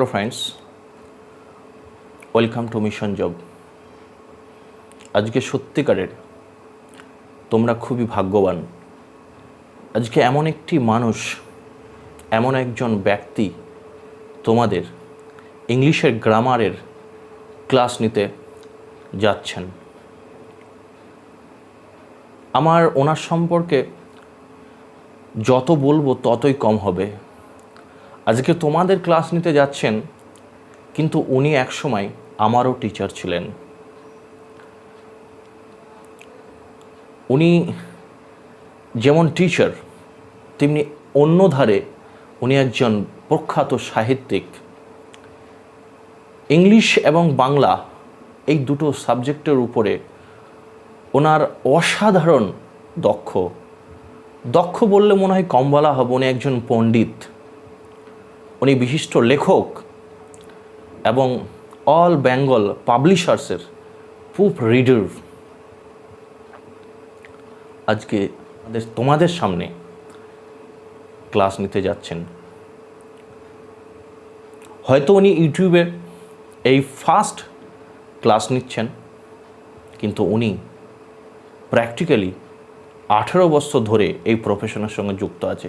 Hello friends, welcome to mission job. আজকে সত্যিকারের তোমরা খুবই ভাগ্যবান। আজকে এমন একটি মানুষ, এমন একজন ব্যক্তি তোমাদের ইংলিশের গ্রামারের ক্লাস নিতে যাচ্ছেন। আমার ওনার সম্পর্কে যত বলবো ততই কম হবে। আজকে তোমাদের ক্লাস নিতে যাচ্ছেন, কিন্তু উনি একসময় আমারও টিচার ছিলেন। উনি যেমন টিচার, তেমনি অন্য ধারে উনি একজন প্রখ্যাত সাহিত্যিক। ইংলিশ এবং বাংলা এই দুটো সাবজেক্টের উপরে ওনার অসাধারণ দক্ষ বললে মনে হয় কম বলা হবে। উনি একজন পণ্ডিত, উনি বিশিষ্ট লেখক এবং অল বেঙ্গল পাবলিশার্সের প্রুফ রিডার। আজকে তোমাদের সামনে ক্লাস নিতে যাচ্ছেন। হয়তো উনি ইউটিউবে এই ফার্স্ট ক্লাস নিচ্ছেন, কিন্তু উনি প্র্যাকটিক্যালি 18 বছর ধরে এই প্রফেশনের সঙ্গে যুক্ত আছে।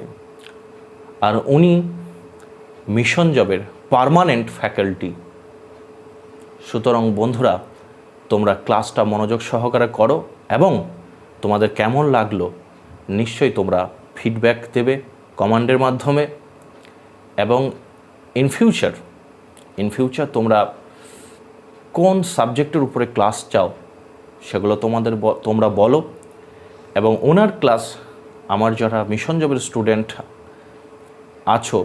আর উনি মিশন জবের পার্মানেন্ট ফ্যাকাল্টি। সুতরাং বন্ধুরা, তোমরা ক্লাসটা মনোযোগ সহকারে করো এবং তোমাদের কেমন লাগলো নিশ্চয়ই তোমরা ফিডব্যাক দেবে কমেন্টের মাধ্যমে। এবং ইন ফিউচার তোমরা কোন সাবজেক্টের উপরে ক্লাস চাও সেগুলো তোমরা বলো। এবং ওনার ক্লাস আমার যারা মিশন জবের স্টুডেন্ট আছো,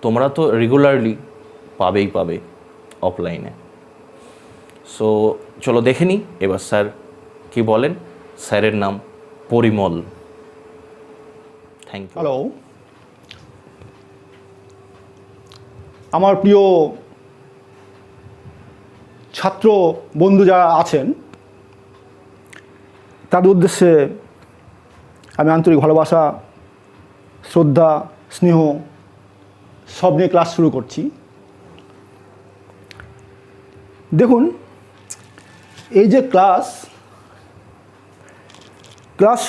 তোমরা তো রেগুলারলি পাবে অফলাইনে। সো চলো দেখে নিই এবার স্যার কি বলেন। স্যারের নাম পরিমল। Thank you. হ্যালো, আমার প্রিয় ছাত্র বন্ধু যারা আছেন তাদের উদ্দেশ্যে আমি আন্তরিক ভালোবাসা, শ্রদ্ধা, স্নেহ সব নিয়ে ক্লাস শুরু করছি। দেখুন, এই যে ক্লাস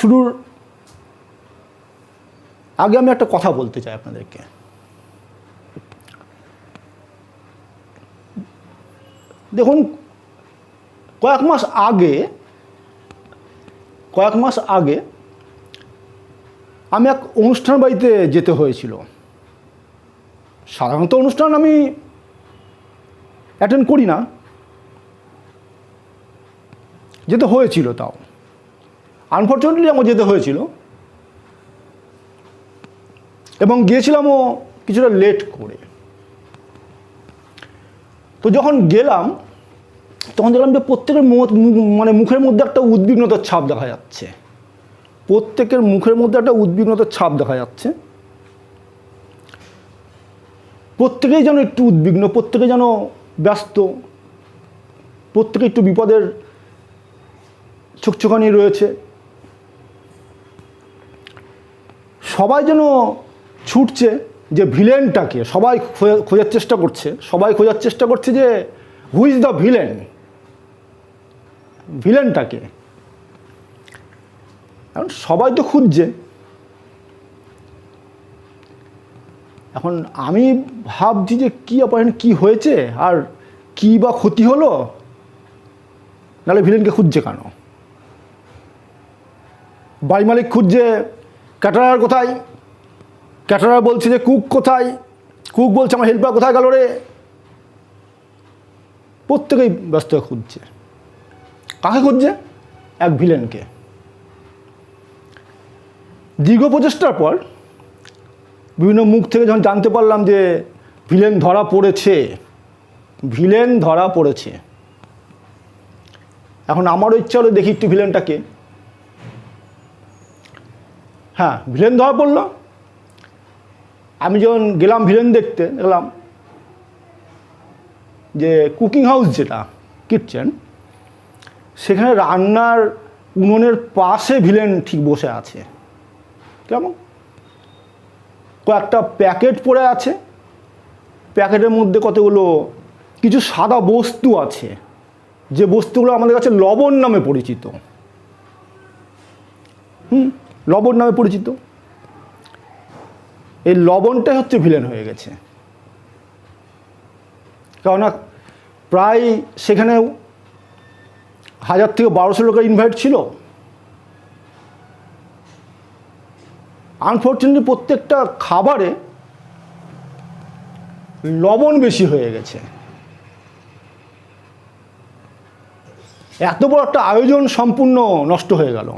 শুরুর আগে আমি একটা কথা বলতে চাই আপনাদেরকে। দেখুন, কয়েক মাস আগে আমি এক অনুষ্ঠান বাড়িতে যেতে হয়েছিল। সাধারণত অনুষ্ঠান আমি অ্যাটেন্ড করি না, যেতে হয়েছিল, তাও আনফর্চুনেটলি আমার যেতে হয়েছিল এবং গিয়েছিলামও কিছুটা লেট করে। তো যখন গেলাম তখন দেখলাম যে প্রত্যেকের মুখের মধ্যে একটা উদ্বিগ্নতার ছাপ দেখা যাচ্ছে। প্রত্যেকেই যেন একটু উদ্বিগ্ন, প্রত্যেকে যেন ব্যস্ত, প্রত্যেকে একটু বিপদের ছোকছোকানি রয়েছে। সবাই যেন ছুটছে যে ভিলেনটাকে, সবাই খোঁজার চেষ্টা করছে যে হু ইজ দ্য ভিলেনটাকে। এখন সবাই তো খুঁজছে। এখন আমি ভাবছি যে কী হয়েছে আর কী বা ক্ষতি হলো, নাহলে ভিলেনকে খুঁজছে কেন? বাড়ি মালিক খুঁজছে ক্যাটারার কোথায়, ক্যাটারার বলছে যে কুক কোথায়, কুক বলছে আমার হেল্পার কোথায় গেল রে। প্রত্যেকেই ব্যস্ত হয়ে খুঁজছে। কাকে খুঁজছে? এক ভিলেনকে। দীর্ঘ প্রচেষ্টার পর বিভিন্ন মুখ থেকে যখন জানতে পারলাম যে ভিলেন ধরা পড়েছে, এখন আমারও ইচ্ছা হলো দেখি একটু ভিলেনটাকে। হ্যাঁ, ভিলেন ধরা পড়লো। আমি যখন গেলাম ভিলেন দেখতে, দেখলাম যে কুকিং হাউস, যেটা কিচেন, সেখানে রান্নার উনুনের পাশে ভিলেন ঠিক বসে আছে। কেমন কয়েকটা প্যাকেট পড়ে আছে, প্যাকেটের মধ্যে কতগুলো কিছু সাদা বস্তু আছে, যে বস্তুগুলো আমাদের কাছে লবণ নামে পরিচিত। লবণ নামে পরিচিত। এই লবণটাই হচ্ছে ভিলেন হয়ে গেছে। কেননা প্রায় সেখানে 1000 থেকে 1200 লোকের ইনভাইট ছিল। আনফর্চুনেটলি প্রত্যেকটা খাবারে লবণ বেশি হয়ে গেছে। এত বড় একটা আয়োজন সম্পূর্ণ নষ্ট হয়ে গেল।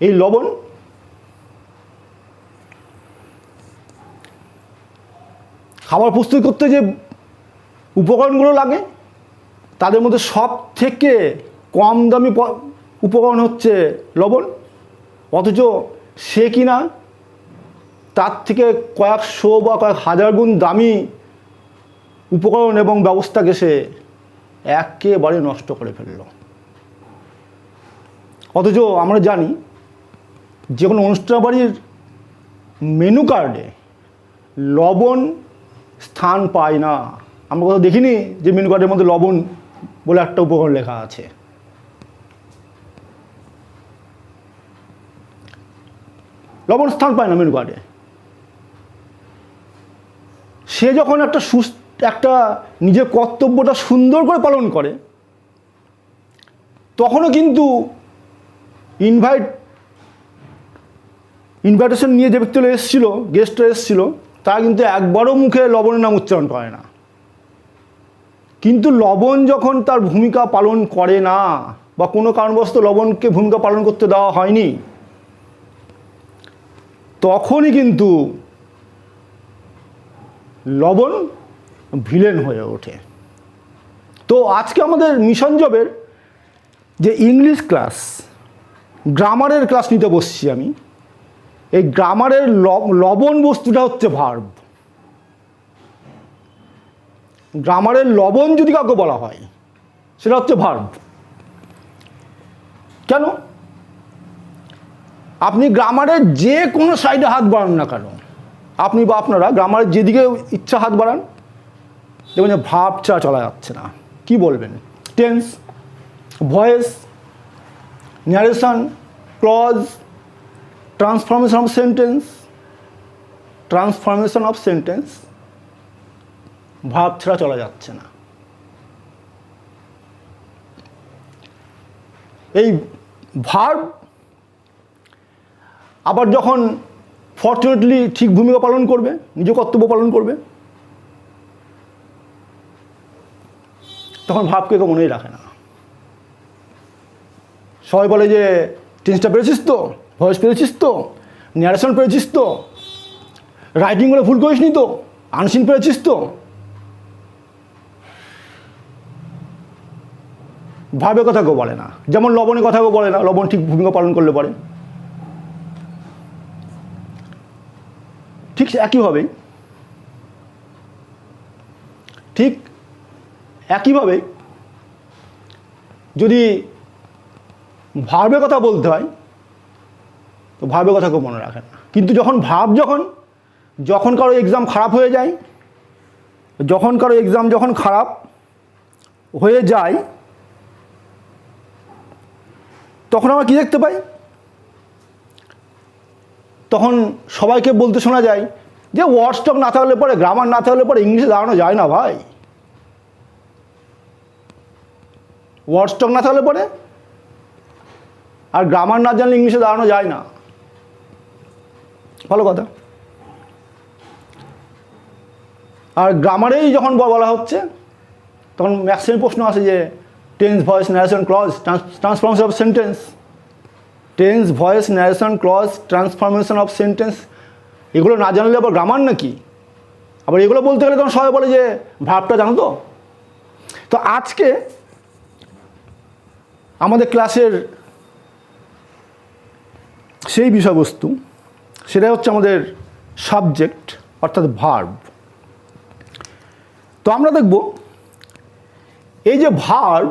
এই লবণ খাবার প্রস্তুত করতে যে উপকরণগুলো লাগে তাদের মধ্যে সব থেকে কম দামি উপকরণ হচ্ছে লবণ, অথচ সে কিনা তার থেকে কয়েকশো বা কয়েক হাজার গুণ দামি উপকরণ এবং ব্যবস্থাকে সে একেবারে নষ্ট করে ফেলল। অথচ আমরা জানি যে কোনো অনুষ্ঠান বাড়ির মেনু কার্ডে লবণ স্থান পায় না। আমরা কোথাও দেখিনি যে মেনু কার্ডের মধ্যে লবণ বলে একটা উপকরণ লেখা আছে। লবণ স্থান পায় না মেনু কার্ডে। সে যখন একটা নিজের কর্তব্যটা সুন্দর করে পালন করে, তখনও কিন্তু ইনভাইটেশন নিয়ে যে ব্যক্তিরা এসেছিল, গেস্টরা এসেছিল, তারা কিন্তু একবারও মুখে লবণের নাম উচ্চারণ করে না। কিন্তু লবণ যখন তার ভূমিকা পালন করে না বা কোনো কারণবশত লবণকে ভূমিকা পালন করতে দেওয়া হয়নি, তখনই কিন্তু লবণ ভিলেন হয়ে ওঠে। তো আজকে আমাদের মিশন জবের যে ইংলিশ ক্লাস, গ্রামারের ক্লাস নিতে বসছি আমি। এই গ্রামারের লবণ বস্তুটা হচ্ছে ভার্ব। গ্রামারের লবণ যদি কাউকে বলা হয় সেটা হচ্ছে ভার্ব। কেন? আপনি গ্রামারের যে কোনো সাইডে হাত বাড়ান না কেন, আপনি বা আপনারা গ্রামারের যেদিকে ইচ্ছা হাত বাড়ান, দেখবেন যে ভাব ছাড়া চলা যাচ্ছে না। কি বলবেন? Tense, voice, narration, clause, transformation of sentence, ভাব ছাড়া চলা যাচ্ছে না। এই ভার্ব আবার যখন ফর্চুনেটলি ঠিক ভূমিকা পালন করবে, নিজ কর্তব্য পালন করবে, তখন ভাবকে কেউ মনেই রাখে না। সবাই বলে যে টেন্সটা পেরেছিস তো, ভয়েস পেরেছিস তো, ন্যারেশন পেরেছিস তো, রাইটিং করে ভুল করিস নি তো, আনসিন পেরেছিস তো। ভাবের কথা কেউ বলে না। যেমন লবণের কথা কেউ বলে না, লবণ ঠিক ভূমিকা পালন করলে পরে। ঠিক একইভাবে যদি ভার্বের কথা বলতে হয় তো ভার্বের কথা কেউ মনে রাখে না। কিন্তু যখন কারো এক্সাম খারাপ হয়ে যায়, তখন আমরা কি দেখতে পাই? তখন সবাইকে বলতে শোনা যায় যে ওয়ার্ড স্টক না থাকলে পরে, গ্রামার না থাকলে পরে ইংলিশে দাঁড়ানো যায় না ভাই। ওয়ার্ড স্টক না থাকলে পরে আর গ্রামার না জানলে ইংলিশে দাঁড়ানো যায় না। ভালো কথা। আর গ্রামারেই যখন বলা হচ্ছে তখন ম্যাক্সিমাম প্রশ্ন আসে যে tense, voice, narration, clause, transformation of sentence. Tense, voice, narration, clause, transformation of sentence, এগুলো না জানলে আবার গ্রামার নাকি? আবার এগুলো বলতে গেলে তখন সবাই বলে যে ভাবটা জানো তো। তো আজকে আমাদের ক্লাসের সেই বিষয়বস্তু, সেটাই হচ্ছে আমাদের সাবজেক্ট, অর্থাৎ ভার্ব। তো আমরা দেখব এই যে ভার্ব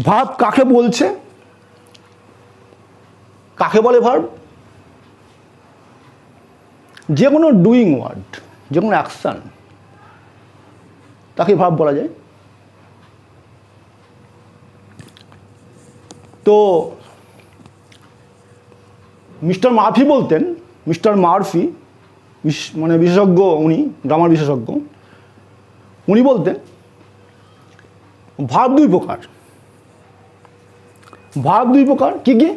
ভার্ব কাকে বলছে, কাকে বলে ভার্ব? যে কোনো ডুইং ওয়ার্ড, যে কোনো অ্যাকশান, তাকে ভার্ব বলা যায়। তো মিস্টার মার্ফি বলতেন, মিস্টার মার্ফি মানে বিশেষজ্ঞ, উনি গ্রামার বিশেষজ্ঞ, উনি বলতেন ভার্ব দুই প্রকার। ভার্ব দুই প্রকার কি কি?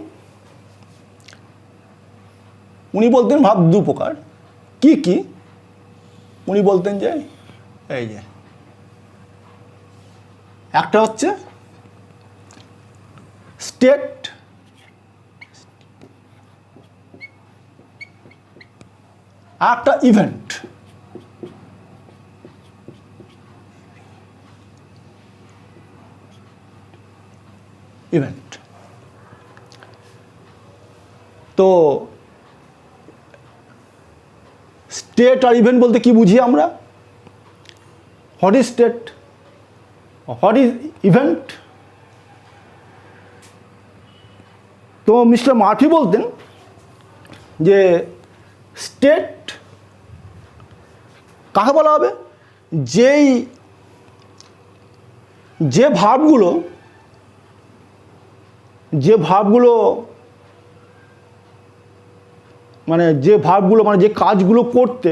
উনি বলতেন ভার্ব দু প্রকার। কি কি? উনি বলতেন যে এই যে একটা হচ্ছে স্টেট, আর একটা ইভেন্ট। ইভেন্ট তো স্টেট আর ইভেন্ট বলতে কি বুঝি আমরা? What is state, what is event? তো মিস্টার মার্ফি বলতেন যে স্টেট কাকে বলা হবে? যে ভার্বগুলো মানে যে কাজগুলো করতে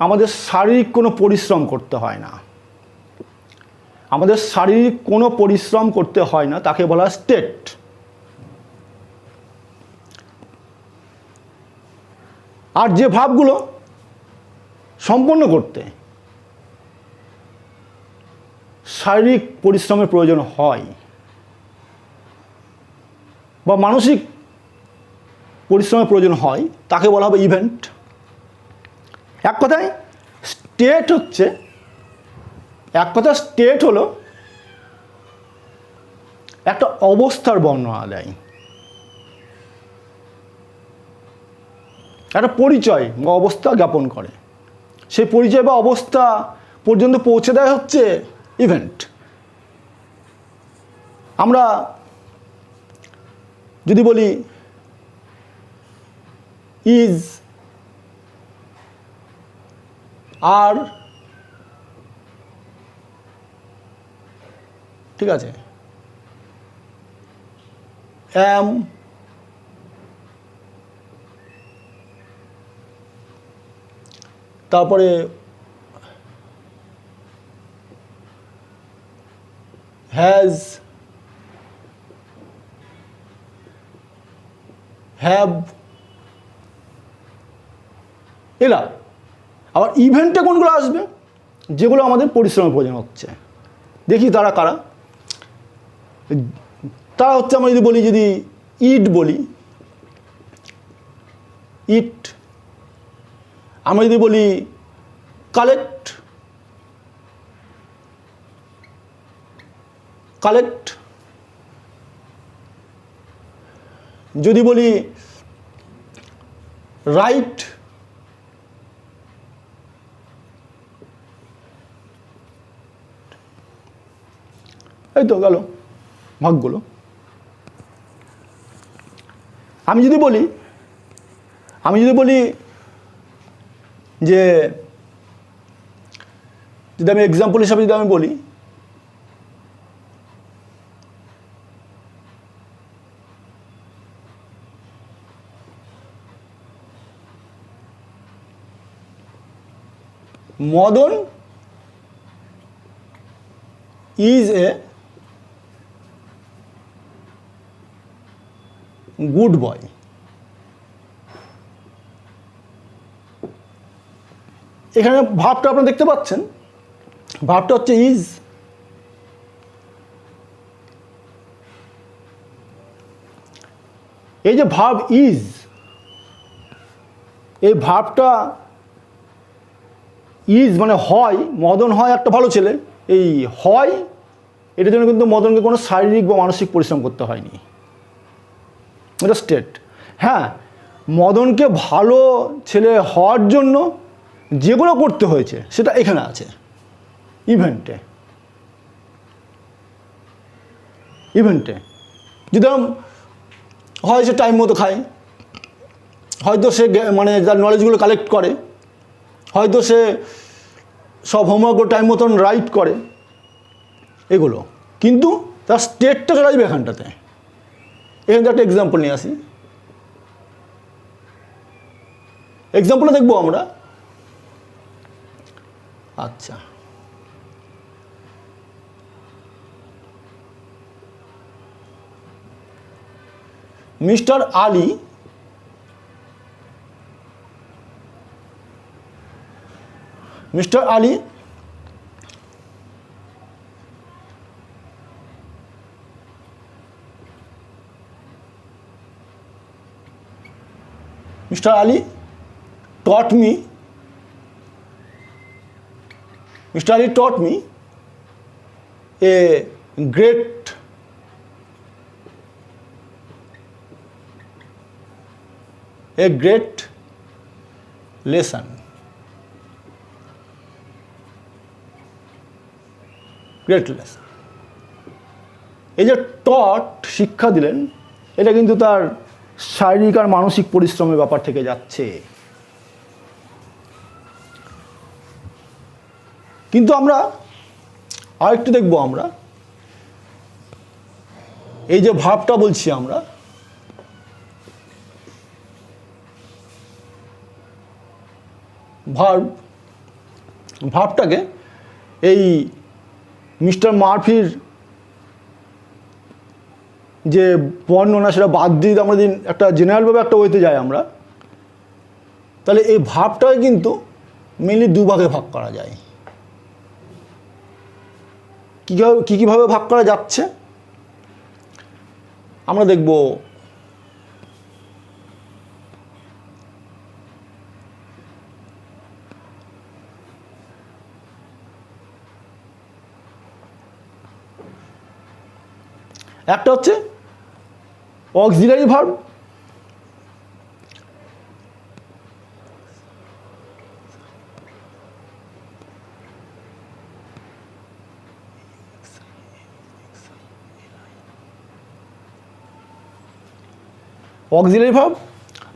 আমাদের শারীরিক কোনো পরিশ্রম করতে হয় না, আমাদের শারীরিক কোনো পরিশ্রম করতে হয় না, তাকে বলা হয় স্টেট। আর যে ভাবগুলো সম্পন্ন করতে শারীরিক পরিশ্রমের প্রয়োজন হয় বা মানসিক পরিশ্রমের প্রয়োজন হয়, তাকে বলা হবে ইভেন্ট। এক কথায় স্টেট হলো একটা অবস্থার বর্ণনা দেয়, একটা পরিচয় বা অবস্থা জ্ঞাপন করে। সেই পরিচয় বা অবস্থা পর্যন্ত পৌঁছে দেয় হচ্ছে ইভেন্ট। আমরা যদি বলি ইজ, আর, ঠিক আছে, অ্যাম, তারপরে হ্যাজ, হ্যাভ, এলা। আবার ইভেন্টে কোনগুলো আসবে? যেগুলো আমাদের পরিশ্রমের প্রয়োজন হচ্ছে। দেখি তারা কারা। তারা হচ্ছে, আমরা যদি বলি, যদি ইট বলি, ইট। আমরা যদি বলি কালেক্ট, কালেক্ট। যদি বলি রাইট, এই তো গেল ভাগগুলো। আমি যদি বলি যে, যদি আমি এক্সাম্পল হিসাবে যদি আমি বলি, Madan is a good boy. এখানে ভাবটা আপনারা দেখতে পাচ্ছেন, ভাবটা হচ্ছে ইজ। এই যে ভাব ইজ, এই ভাবটা ইজ মানে হয়, মদন হয় একটা ভালো ছেলে। এই হয়, এটার জন্য কিন্তু মদনকে কোনো শারীরিক বা মানসিক পরিশ্রম করতে হয়নি, এটা স্টেট। হ্যাঁ, মদনকে ভালো ছেলে হওয়ার জন্য যেগুলো করতে হয়েছে সেটা এখানে আছে ইভেন্টে। ইভেন্টে। যদি হয় সে টাইম মতো খায়, হয়তো সে মানে তার নলেজগুলো কালেক্ট করে, হয়তো সে সব হোমওয়ার্কগুলো টাইম মতন রাইট করে, এগুলো কিন্তু তার স্টেটটা চলে আসবে এখানটাতে। এখান থেকে একটা এক্সাম্পল নিয়ে আসি। এক্সাম্পলটা দেখবো আমরা। আচ্ছা, mister Ali taught me a great lesson. এই যে টট শিক্ষা দিলেন, এটা কিন্তু তার শারীরিক আর মানসিক পরিশ্রমের ব্যাপার থেকে যাচ্ছে। কিন্তু আমরা আরেকটু দেখবো, আমরা এই যে ভাবটা বলছি, আমরা ভাবটাকে এই মিস্টার মার্ফির যে বর্ণনা সেটা বাদ দিয়ে আমরা যদি একটা জেনারেলভাবে একটা ওয়েতে যাই আমরা, তাহলে এই ভাবটাকে কিন্তু মেনলি দুভাগে ভাগ করা যায়। কীভাবে ভাগ করা যাচ্ছে আমরা দেখব। একটা হচ্ছে অক্সিলারি ভার্ব,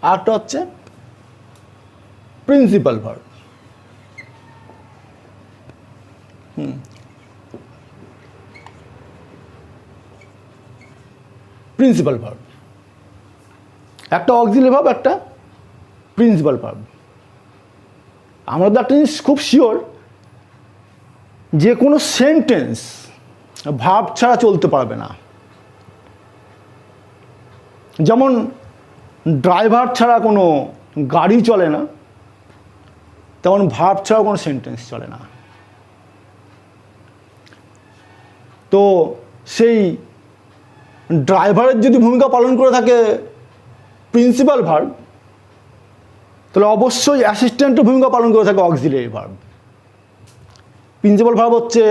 আর একটা হচ্ছে প্রিন্সিপাল ভার্ব। প্রিন্সিপাল ভার্ব, একটা অক্সিলারি ভার্ব, একটা প্রিন্সিপাল ভার্ব। আমরা তো একটা জিনিস খুব শিওর, যে কোনো সেন্টেন্স ভার্ব ছাড়া চলতে পারবে না। যেমন ড্রাইভার ছাড়া কোনো গাড়ি চলে না, তেমন ভার্ব ছাড়া কোনো সেন্টেন্স চলে না। তো সেই ড্রাইভারের যদি ভূমিকা পালন করে থাকে প্রিন্সিপাল ভার্ব, তাহলে অবশ্যই অ্যাসিস্ট্যান্টও ভূমিকা পালন করে থাকে অক্সিলারি ভার্ব। প্রিন্সিপাল ভার্ব হচ্ছে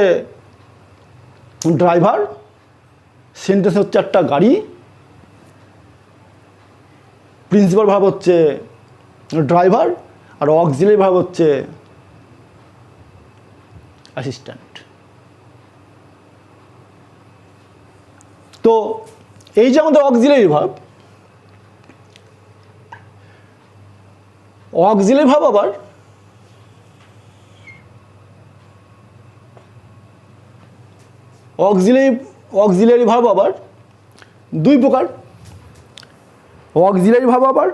ড্রাইভার, সেন্টেন্স হচ্ছে একটা গাড়ি, প্রিন্সিপাল ভার্ব হচ্ছে ড্রাইভার, আর অক্সিলারি ভার্ব হচ্ছে অ্যাসিস্ট্যান্ট। তো এই যে আমাদের অক্সিলারি ভার্ব, আবার অক্সিলারি ভার্ব আবার দুই প্রকার। অক্সিলারি ভার্ব আবার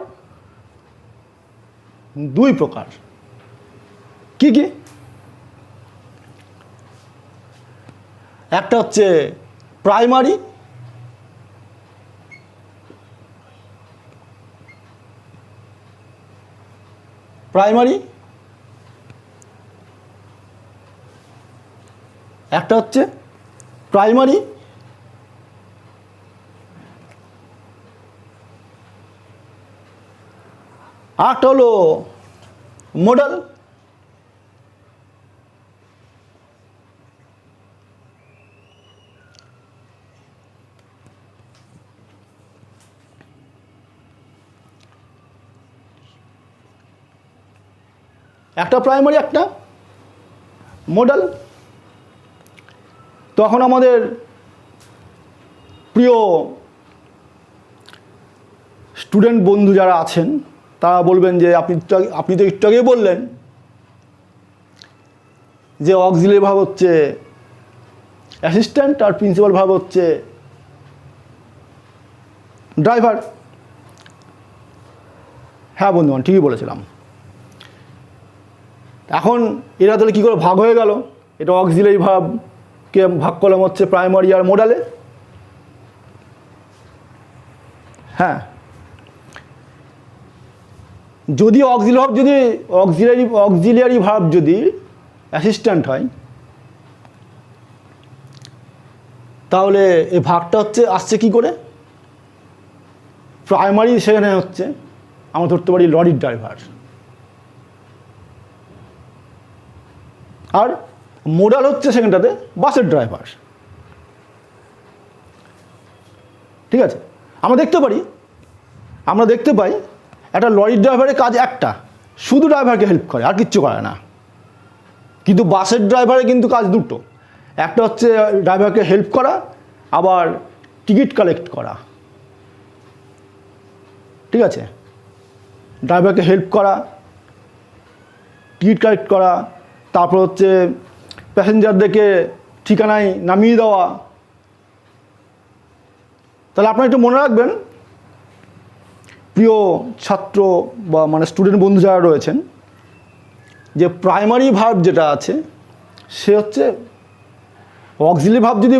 দুই প্রকার। কি কি? একটা হচ্ছে প্রাইমারি, একটা হচ্ছে প্রাইমারি, আরেকটা হলো মডাল। একটা প্রাইমারি, একটা মডাল। তখন আমাদের প্রিয় স্টুডেন্ট বন্ধু যারা আছেন তারা বলবেন যে আপনি তো একটু আগে বললেন যে অক্সিলারি ভার্ব হচ্ছে অ্যাসিস্ট্যান্ট আর প্রিন্সিপাল ভার্ব হচ্ছে ড্রাইভার। হ্যাঁ বন্ধুগণ, ঠিকই বলেছিলাম। এখন এরা তাহলে কী করে ভাগ হয়ে গেল? এটা অক্সিলারি ভার্বকে ভাগ করলাম হচ্ছে প্রাইমারি আর মোডালে। হ্যাঁ, যদি অক্সিলিয়ারি ভার্ব যদি অ্যাসিস্ট্যান্ট হয় তাহলে এই ভাগটা আসছে কি করে? প্রাইমারি সেখানে হচ্ছে আমরা ধরতে পারি লরির ড্রাইভার, আর মোডাল হচ্ছে সেখানটাতে বাসের ড্রাইভার। ঠিক আছে, আমরা দেখতে পাই একটা লরির ড্রাইভারের কাজ একটা, শুধু ড্রাইভারকে হেল্প করে, আর কিচ্ছু করে না। কিন্তু বাসের ড্রাইভারের কিন্তু কাজ দুটো, একটা হচ্ছে ড্রাইভারকে হেল্প করা, আবার টিকিট কালেক্ট করা। ঠিক আছে, ড্রাইভারকে হেল্প করা, টিকিট কালেক্ট করা, তারপর হচ্ছে প্যাসেঞ্জারদেরকে ঠিকানায় নামিয়ে দেওয়া। তাহলে আপনারা একটু মনে রাখবেন প্রিয় ছাত্র বা মানে স্টুডেন্ট বন্ধু যারা রয়েছেন, যে প্রাইমারি ভার্ব যেটা আছে সে হচ্ছে অক্সিলারি ভার্ব যদি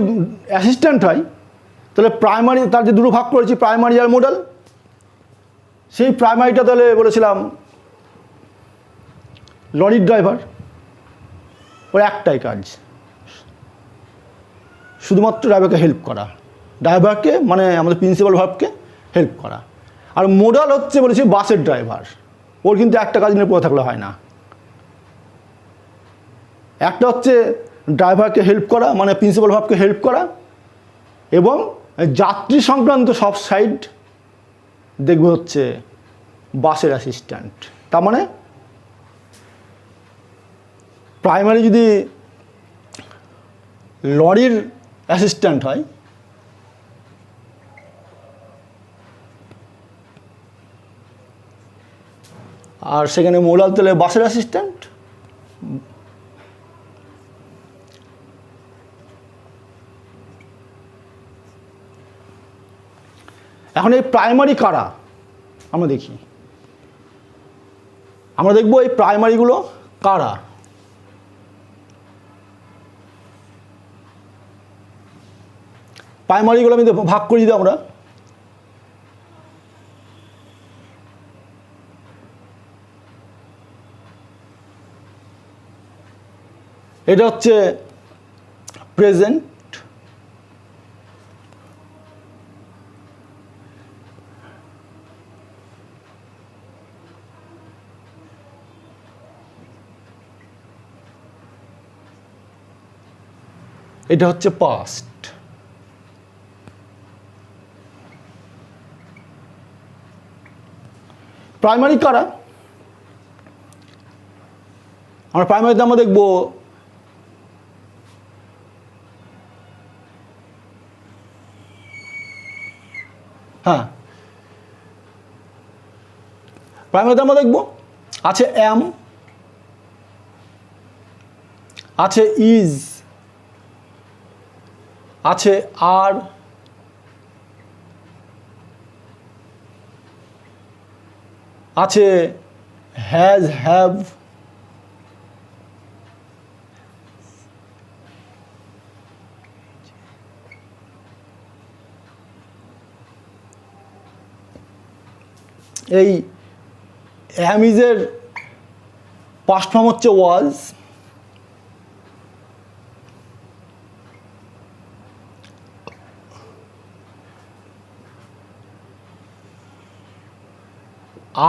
অ্যাসিস্ট্যান্ট হয় তাহলে প্রাইমারি, তার যে দুটো ভাগ করেছি প্রাইমারি আর মোডাল, সেই প্রাইমারিটা তাহলে বলেছিলাম লরির ড্রাইভার, ওর একটাই কাজ শুধুমাত্র ড্রাইভারকে হেল্প করা, ড্রাইভারকে মানে আমাদের প্রিন্সিপাল ভার্বকে হেল্প করা। আর মোডাল হচ্ছে বলেছি বাসের ড্রাইভার, ওর কিন্তু একটা কাজ নিয়ে পড়ে থাকলে হয় না। একটা হচ্ছে ড্রাইভারকে হেল্প করা মানে প্রিন্সিপাল ভার্বকে হেল্প করা, এবং যাত্রী সংক্রান্ত সব সাইড দেখবে হচ্ছে বাসের অ্যাসিস্ট্যান্ট। তার মানে প্রাইমারি যদি লরির অ্যাসিস্ট্যান্ট হয় আর সেখানে মোডাল তাহলে বাসের অ্যাসিস্ট্যান্ট। এখন এই প্রাইমারি কারা আমরা দেখি, আমরা দেখব এই প্রাইমারিগুলো কারা। প্রাইমারিগুলো আমি ভাগ করে দিই আমরা। এটা হচ্ছে প্রেজেন্ট, এটা হচ্ছে পাস্ট। প্রাইমারি কারা? আমরা প্রাইমারিতে আমরা দেখব হ্যাঁ, প্রাইমারিতে আমরা দেখব আছে এম, আছে ইজ, আছে আর, আছে হ্যাজ, হ্যাভ, এই অ্যাম ইজের পাস্ট ফর্ম হচ্ছে ওয়াজ,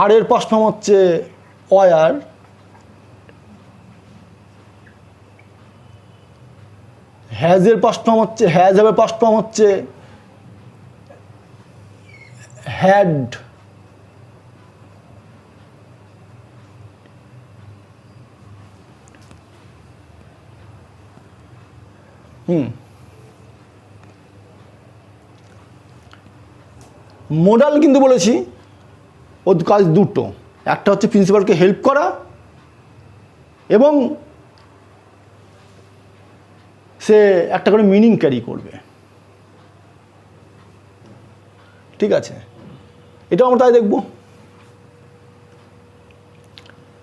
আর এর পাস্ট ফর্ম হচ্ছে ওয়ার, হ্যাজের পাস্ট ফর্ম হচ্ছে হ্যাজ, হ্যাভের পাস্ট ফর্ম হচ্ছে হ্যাড, মোডাল কিন্তু বলেছি ওর কাজ দুটো, একটা হচ্ছে প্রিন্সিপালকে হেল্প করা এবং সে একটা করে মিনিং ক্যারি করবে। ঠিক আছে, এটাও আমরা তাই দেখব,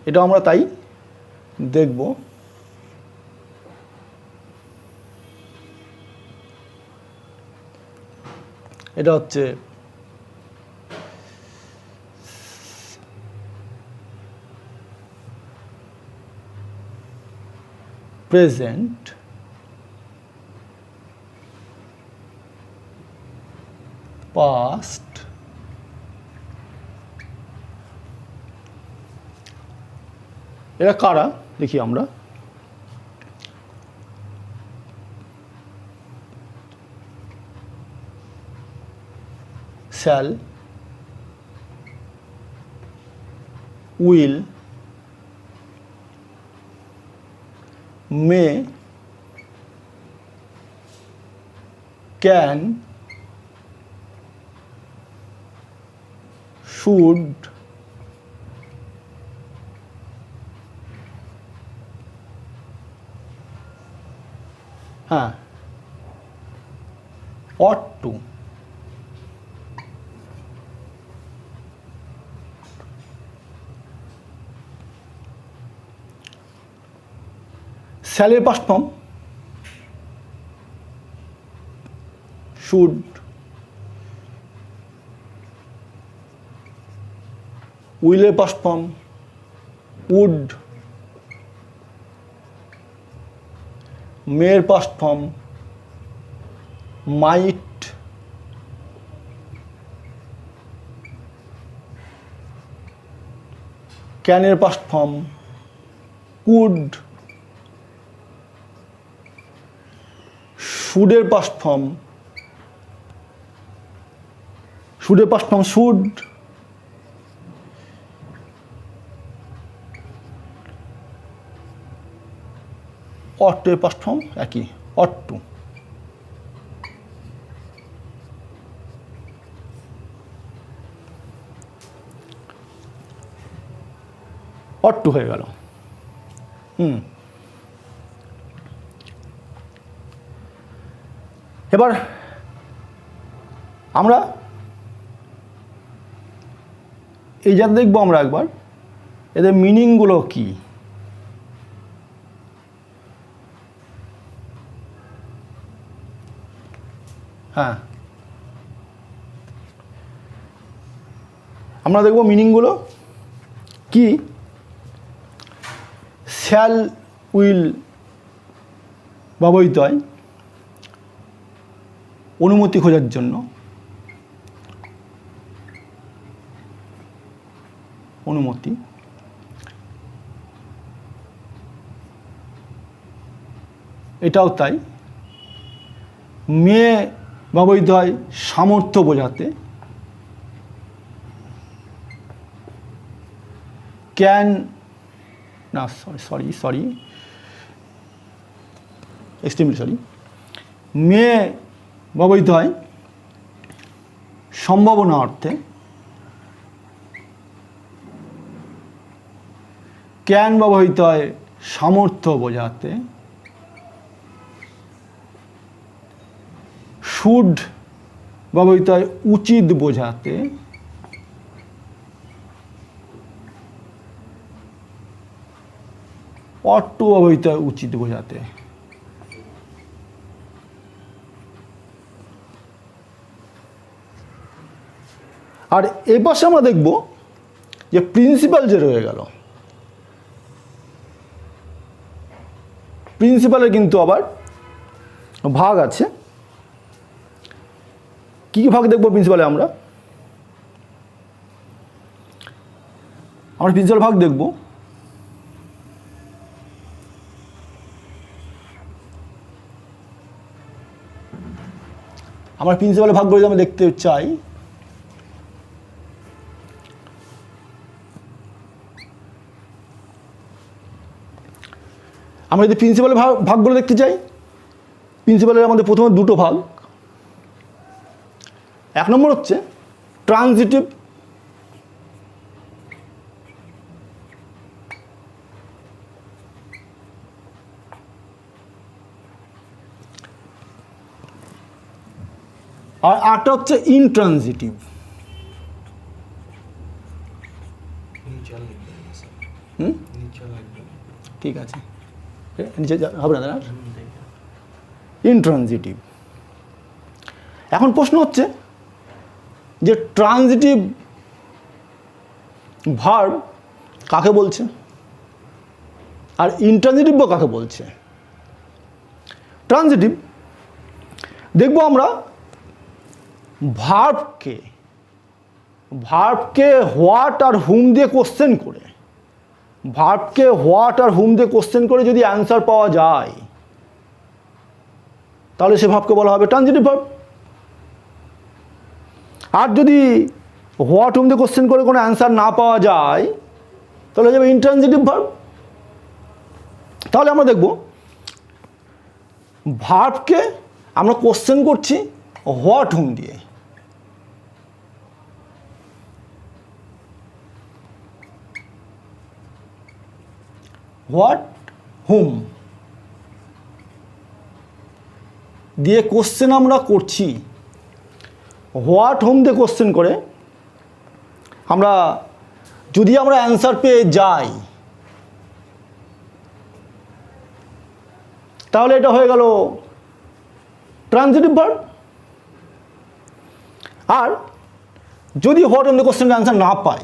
এটা আমরা তাই দেখব। এটা হচ্ছে প্রেজেন্ট, পাস্ট, এরা কারা দেখি আমরা। shall, will, may, can, should, ought to, shall এর past form should, will এর past form would, may এর past form might, can এর past form could, should এর past form should, ought এর past form একই ought to। ought to হয়ে গেল। এবার আমরা এই যা দেখবো আমরা একবার এদের মিনিংগুলো কি। হ্যাঁ, আমরা দেখব মিনিংগুলো কি। শ্যাল উইল ব্যবহৃত হয় অনুমতি খোঁজার জন্য, অনুমতি। এটাও তাই। মে ব্যবহৃত হয় সামর্থ্য বোঝাতে, ক্যান না সরি এক্সট্রিমলি সরি, মে ব্যবহৃত হয় সম্ভাবনা অর্থে, ক্যান ব্যবহৃত হয় সামর্থ্য বোঝাতে, শুড ব্যবহৃত হয় উচিত বোঝাতে, ought to ব্যবহৃত হয় উচিত বোঝাতে। আর এই পাশে আমরা দেখব যে প্রিন্সিপাল যে রয়ে গেল, প্রিন্সিপালের কিন্তু আবার ভাগ আছে। কি কি ভাগ দেখব প্রিন্সিপালে? আমরা প্রিন্সিপাল ভাগ দেখব। আমার প্রিন্সিপালের ভাগ করে আমি দেখতে চাই। আমরা যদি প্রিন্সিপালের ভাগগুলো দেখতে চাই, প্রিন্সিপালের আমাদের প্রথমে দুটো ভাগ। এক নম্বর হচ্ছে ট্রানজিটিভ, আর একটা হচ্ছে ইনট্রানজিটিভ। ঠিক আছে, নিচে হবে না দাদা। ইনট্রানজিটিভ। এখন প্রশ্ন হচ্ছে যে ট্রানজিটিভ ভার্ব কাকে বলছে আর ইনট্রানজিটিভ কাকে বলছে। ট্রানজিটিভ দেখব আমরা ভার্বকে হোয়াট আর হুম দিয়ে কোশ্চেন করে, ভার্বকে হোয়াট আর হুম দিয়ে কোশ্চেন করে যদি অ্যান্সার পাওয়া যায় তাহলে সে ভার্বকে বলা হবে ট্রানজিটিভ ভার্ব। আর যদি হোয়াট হুম দিয়ে কোশ্চেন করে কোনো অ্যান্সার না পাওয়া যায় তাহলে হয়ে যাবে ইনট্রানজিটিভ ভার্ব। তাহলে আমরা দেখব ভার্বকে আমরা কোশ্চেন করছি হোয়াট হুম দিয়ে, হোয়াট হুম দিয়ে কোশ্চেন আমরা করছি। হোয়াট হুম দিয়ে কোশ্চেন করে আমরা যদি আমরা অ্যান্সার পেয়ে যাই তাহলে এটা হয়ে গেল ট্রানজিটিভ ভার্ব। আর যদি হোয়াট হুম দিয়ে কোশ্চেনের অ্যান্সার না পাই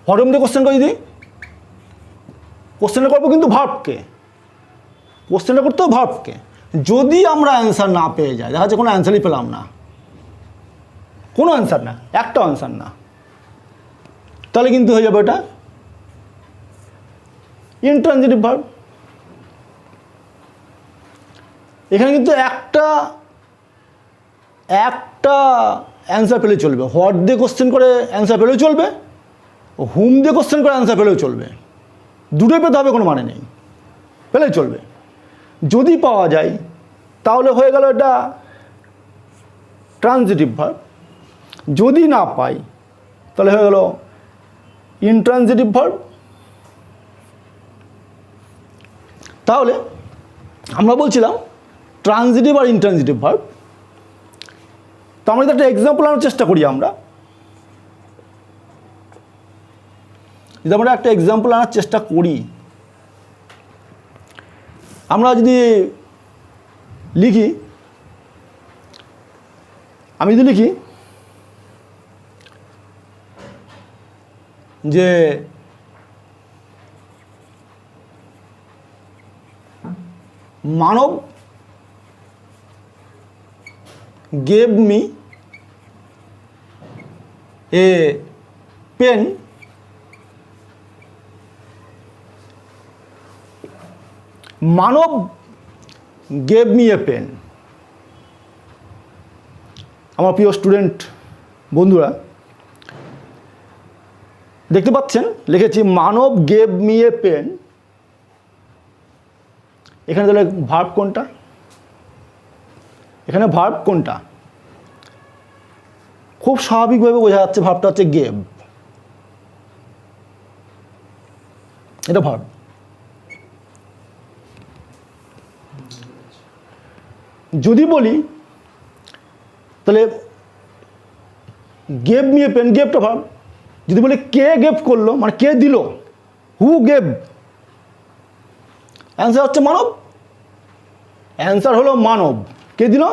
হোয়াট হুম দিয়ে কোশ্চেন করে যদি কোশ্চেনটা করবো কিন্তু ভার্বকে, কোশ্চেনটা করতে হবে ভার্বকে। যদি আমরা অ্যান্সার না পেয়ে যাই, দেখা যাচ্ছে কোনো অ্যান্সারই পেলাম না, কোনো অ্যান্সার না, একটা অ্যান্সার না, তাহলে কিন্তু হয়ে যাবে এটা ইনট্রানজিটিভ ভার্ব। এখানে কিন্তু একটা অ্যান্সার পেলে চলবে, হোয়াট দিয়ে কোশ্চেন করে অ্যান্সার পেলেও চলবে, হুম দিয়ে কোশ্চেন করে অ্যান্সার পেলেও চলবে, দুটোই পেতে হবে কোনো মানে নেই, পেলেই চলবে। যদি পাওয়া যায় তাহলে হয়ে গেল এটা ট্রানজিটিভ ভার্ব, যদি না পাই তাহলে হয়ে গেল ইনট্রানজিটিভ ভার্ব। তাহলে আমরা বলছিলাম ট্রানজিটিভ আর ইনট্রানজিটিভ ভার্ব। তো আমরা একটা এক্সাম্পল আনার চেষ্টা করি, যদি আমরা একটা এক্সাম্পল আনার চেষ্টা করি, আমরা যদি লিখি, আমি যদি লিখি যে মানব gave me a pen Manab gave me a pen। আমার প্রিয় স্টুডেন্ট বন্ধুরা দেখতে পাচ্ছেন লিখেছি মানব gave me a pen। এখানে তাহলে ভার্ব কোনটা, এখানে ভার্ব কোনটা? খুব স্বাভাবিকভাবে বোঝা যাচ্ছে ভার্বটা হচ্ছে গেভ, এটা ভার্ব। যদি বলি তাহলে গেভ মি এ পেন, গেভটা ভার্ব। যদি বলি কে গেভ করলো, মানে কে দিল, হু গেভ, অ্যান্সার হচ্ছে মানব, অ্যান্সার হলো মানব। কে দিল?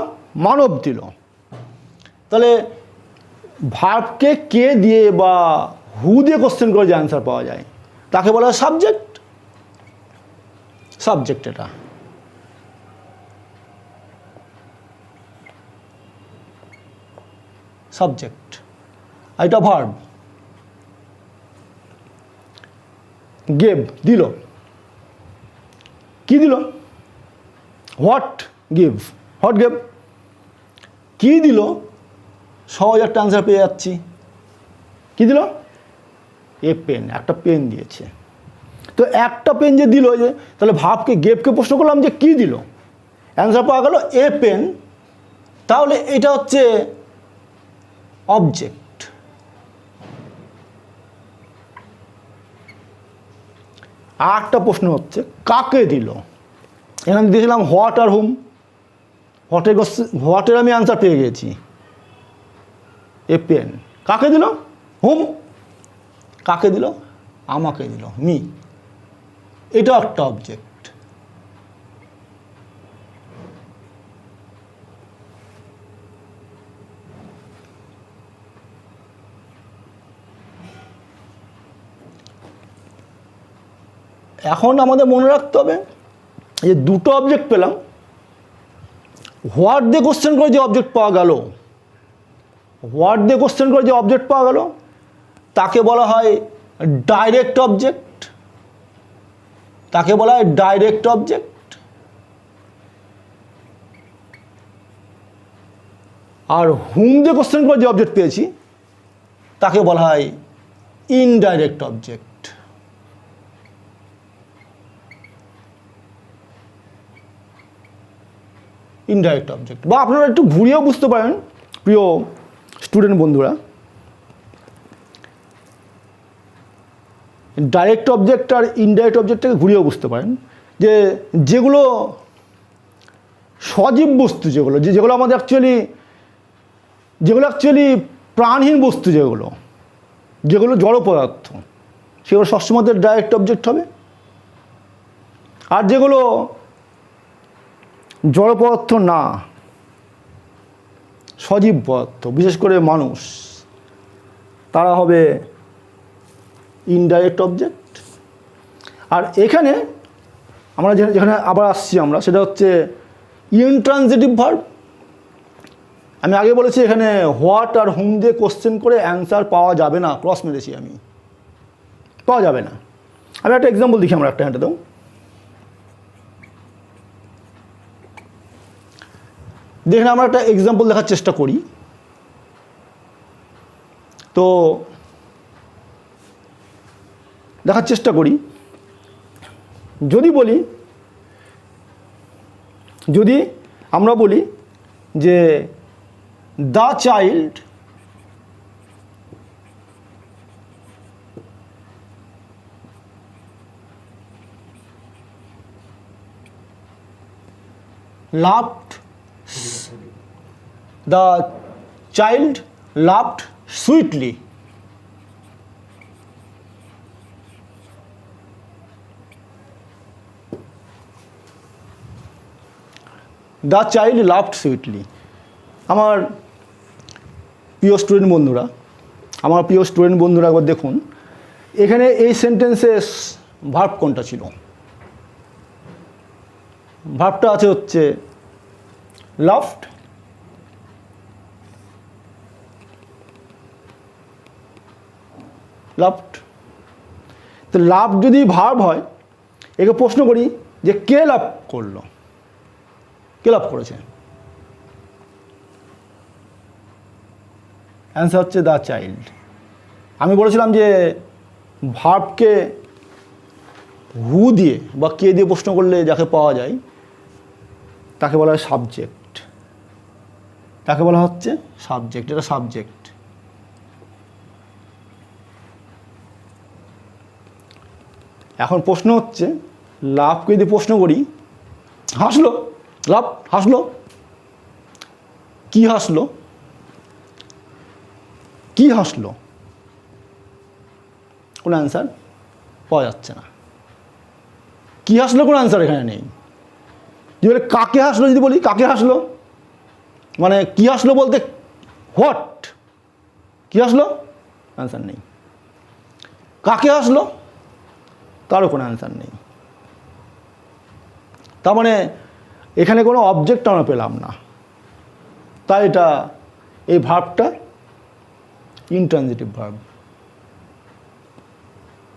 মানব দিল। তাহলে ভার্বকে কে দিয়ে বা হু দিয়ে কোশ্চেন করে যে অ্যান্সার পাওয়া যায় তাকে বলা হয় সাবজেক্ট। সাবজেক্ট এটা। সাবজেক্ট, এটা ভার্ব। গেভ দিল, কি দিল? হোয়াট গিভ, হোয়াট গেভ, কি দিল? সহজ একটা অ্যান্সার পেয়ে যাচ্ছি। কি দিল? এ পেন, একটা পেন দিয়েছে। তো একটা পেন যে দিল, যে তাহলে ভাবকে গেপকে প্রশ্ন করলাম যে কি দিল, অ্যান্সার পাওয়া গেল এ পেন। তাহলে এটা হচ্ছে অবজেক্ট। আর একটা প্রশ্ন হচ্ছে কাকে দিল। এখানে দিয়েছিলাম হোয়াট আর হুম। হোয়াটের আমি আনসার পেয়ে গেছি, এ পেন। কাকে দিল? হুম। কাকে দিল? আমাকে দিল, মি। এটা একটা অবজেক্ট। এখন আমাদের মনে রাখতে হবে যে দুটো অবজেক্ট পেলাম, হোয়াট দিয়ে কোশ্চেন করে যে অবজেক্ট পাওয়া গেল, হোয়াট দিয়ে কোশ্চেন করে যে অবজেক্ট পাওয়া গেল তাকে বলা হয় ডাইরেক্ট অবজেক্ট। তাকে বলা হয় ডাইরেক্ট অবজেক্ট। আর হুম দিয়ে কোশ্চেন করে যে অবজেক্ট পেয়েছি তাকে বলা হয় ইনডাইরেক্ট অবজেক্ট। ইনডাইরেক্ট অবজেক্ট, বা আপনারা একটু ঘুরিয়েও বুঝতে পারেন প্রিয় স্টুডেন্ট বন্ধুরা। ডাইরেক্ট অবজেক্ট আর ইনডাইরেক্ট অবজেক্টটাকে ঘুরিয়েও বুঝতে পারেন যে যেগুলো সজীব বস্তু, যেগুলো আমাদের অ্যাকচুয়ালি প্রাণহীন বস্তু, যেগুলো জড় পদার্থ, সেগুলো সবসময় ডাইরেক্ট অবজেক্ট হবে। আর যেগুলো জড় পদার্থ না, সজীব পদার্থ, বিশেষ করে মানুষ, তারা হবে ইনডাইরেক্ট অবজেক্ট। আর এখানে আমরা যেখানে আবার আসছি আমরা, সেটা হচ্ছে ইনট্রানজিটিভ ভার্ব। আমি আগে বলেছি এখানে হোয়াট আর হুম দিয়ে কোশ্চেন করে অ্যান্সার পাওয়া যাবে না, ক্রস মেরেছি আমি, পাওয়া যাবে না। আমি একটা এক্সাম্পল দেখি, আমরা একটা হ্যান্ডে দাও। দেখেন আমরা একটা এক্সাম্পল দেখার চেষ্টা করি। তো দেখার চেষ্টা করি, যদি আমরা বলি যে the child laughed, the child laughed sweetly. The child loved sweetly. আমার প্রিয় স্টুডেন্ট বন্ধুরা একবার দেখুন এখানে এই সেন্টেন্সে ভার্ব কোনটা ছিল। ভার্বটা আছে হচ্ছে লাভড, তো লাভ যদি ভার্ব হয়, একে প্রশ্ন করি যে কে লাভ করলো, কে লাভ করেছে? অ্যান্সার হচ্ছে দ্য চাইল্ড। আমি বলেছিলাম যে ভার্বকে হু দিয়ে বা কে দিয়ে প্রশ্ন করলে যাকে পাওয়া যায় তাকে বলা হয় সাবজেক্ট। তাকে বলা হচ্ছে সাবজেক্ট, এটা সাবজেক্ট। এখন প্রশ্ন হচ্ছে লাভকে যদি প্রশ্ন করি, হাসলো, লাভ হাসলো, কি হাসলো, কি হাসলো, কোনো অ্যান্সার পাওয়া যাচ্ছে না। কি হাসলো কোনো অ্যান্সার এখানে নেই। যদি বলে কাকে হাসলো, যদি বলি কাকে হাসলো, মানে কি হাসলো বলতে হোয়াট, কি হাসলো, অ্যান্সার নেই। কাকে হাসলো, তারও কোনো অ্যান্সার নেই। তার মানে এখানে কোনো অবজেক্ট আমরা পেলাম না, তাই এটা এই ভার্বটা ইনট্রানজিটিভ ভার্ব।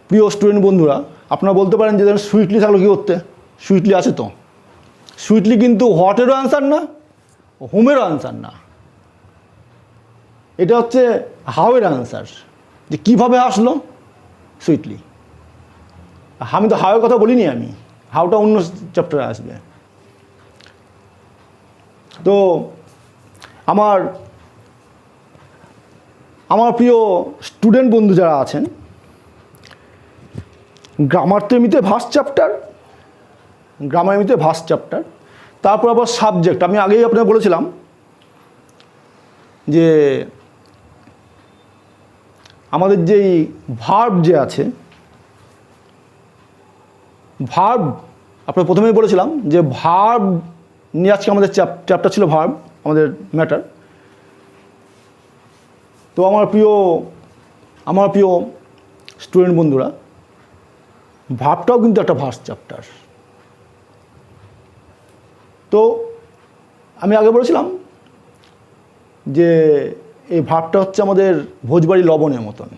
প্রিয় স্টুডেন্ট বন্ধুরা, আপনারা বলতে পারেন যে সুইটলি থাকলো কী করতে, সুইটলি আছে তো। সুইটলি কিন্তু হোয়াটেরও অ্যান্সার না, হুমেরও অ্যান্সার না, এটা হচ্ছে হাউয়ের অ্যান্সার, যে কীভাবে আসলো সুইটলি। আমি তো হাওয়ের কথা বলিনি, আমি হাওটা অন্য চ্যাপ্টারে আসবে। তো আমার আমার প্রিয় স্টুডেন্ট বন্ধু যারা আছেন, গ্রামার তো এমনিতে ভাস্ট চ্যাপ্টার, গ্রামার এমনিতে ভাস্ট চ্যাপ্টার, তারপর আবার সাবজেক্ট। আমি আগেই আপনাকে বলেছিলাম যে আমাদের যেই ভার্ব যে আছে, ভার্ব আপনার প্রথমেই বলেছিলাম যে ভার্ব নিয়ে আজকে আমাদের চ্যাপ্টার ছিল ভার্ব, আমাদের ম্যাটার। তো আমার প্রিয় স্টুডেন্ট বন্ধুরা, ভার্বটাও কিন্তু একটা ভার্স্ট চ্যাপ্টার। তো আমি আগে বলেছিলাম যে এই ভার্বটা হচ্ছে আমাদের ভোজবাড়ি লবণের মতন,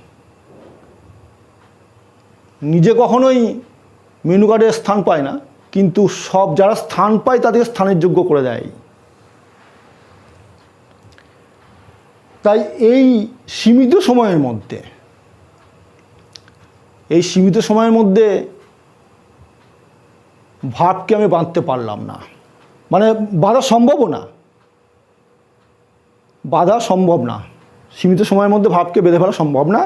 নিজে কখনোই মেনু কার্ডে স্থান পায় না, কিন্তু সব যারা স্থান পায় তাদের স্থানের যোগ্য করে দেয়। তাই এই সীমিত সময়ের মধ্যে ভার্বকে আমি বাঁধতে পারলাম না, মানে বাঁধা সম্ভব না, সীমিত সময়ের মধ্যে ভার্বকে বেঁধে ফেলা সম্ভব না,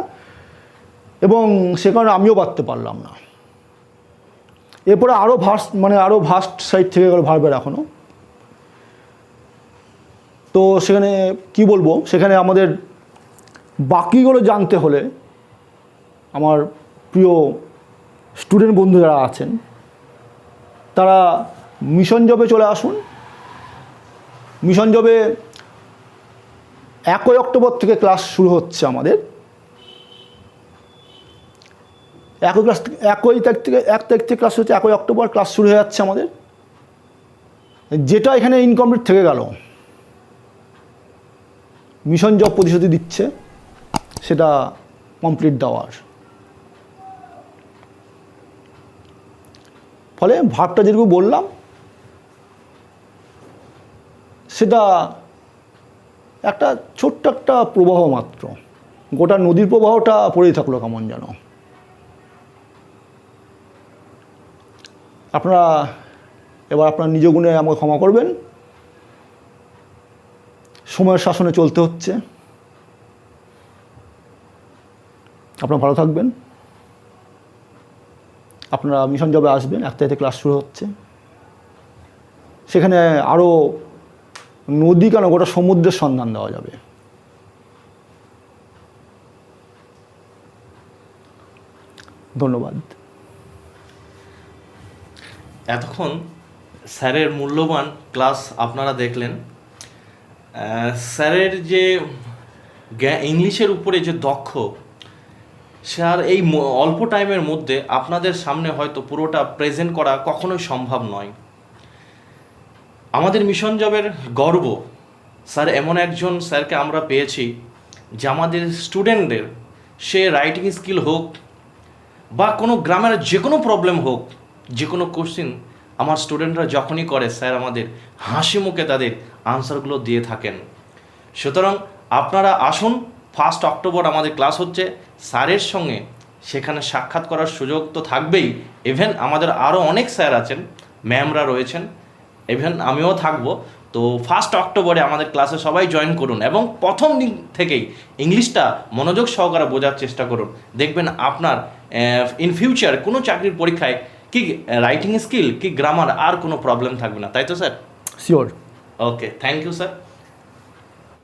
এবং সে কারণে আমিও বাঁধতে পারলাম না। এরপরে আরও ভাস্ট সাইড থেকে গেল ভার্বের এখনও। তো সেখানে কি বলবো, সেখানে আমাদের বাকিগুলো জানতে হলে আমার প্রিয় স্টুডেন্ট বন্ধু যারা আছেন তারা মিশন জবে চলে আসুন। মিশন জবে 1 অক্টোবর থেকে ক্লাস শুরু হচ্ছে আমাদের। 1 তারিখ থেকে ক্লাস হচ্ছে, 1 অক্টোবর ক্লাস শুরু হয়ে যাচ্ছে আমাদের। যেটা এখানে ইনকমপ্লিট থেকে গেল, মিশন জব প্রতিশ্রুতি দিচ্ছে সেটা কমপ্লিট দেওয়ার। ফলে ভাবটা যেটুকু বললাম সেটা একটা ছোট্ট একটা প্রবাহ মাত্র, গোটা নদীর প্রবাহটা পড়েই থাকলো কেমন যেন। আপনারা এবার আপনার নিজ গুণে আমাকে ক্ষমা করবেন, সময়ের শাসনে চলতে হচ্ছে। আপনারা ভালো থাকবেন। আপনারা মিশন জবে আসবেন, 1 তারিখে ক্লাস শুরু হচ্ছে। সেখানে আরও নদী কেন গোটা সমুদ্রের সন্ধান দেওয়া যাবে। ধন্যবাদ। এতক্ষণ স্যারের মূল্যবান ক্লাস আপনারা দেখলেন। স্যারের যে ইংলিশের উপরে যে দক্ষ, স্যার এই অল্প টাইমের মধ্যে আপনাদের সামনে হয়তো পুরোটা প্রেজেন্ট করা কখনোই সম্ভব নয়। আমাদের মিশন জবের গর্ব, স্যার এমন একজন স্যারকে আমরা পেয়েছি যে আমাদের স্টুডেন্টদের, সে রাইটিং স্কিল হোক বা কোনো গ্রামের যে কোনো প্রবলেম হোক, যে কোনো কোশ্চেন আমার স্টুডেন্টরা যখনই করে, স্যার আমাদের হাসি মুখে তাদের আনসারগুলো দিয়ে থাকেন। সুতরাং আপনারা আসুন, 1 অক্টোবর আমাদের ক্লাস হচ্ছে। স্যারের সঙ্গে সেখানে সাক্ষাৎ করার সুযোগ তো থাকবেই, ইভেন আমাদের আরও অনেক স্যার আছেন, ম্যামরা রয়েছেন, ইভেন আমিও থাকবো। তো 1 অক্টোবরে আমাদের ক্লাসে সবাই জয়েন করুন এবং প্রথম দিন থেকেই ইংলিশটা মনোযোগ সহকারে বোঝার চেষ্টা করুন। দেখবেন আপনার ইন ফিউচার কোনো চাকরির পরীক্ষায় কি রাইটিং স্কিল কি গ্রামার আর কোনো প্রবলেম থাকবে না, তাই তো sir? Sure. Okay, thank you sir.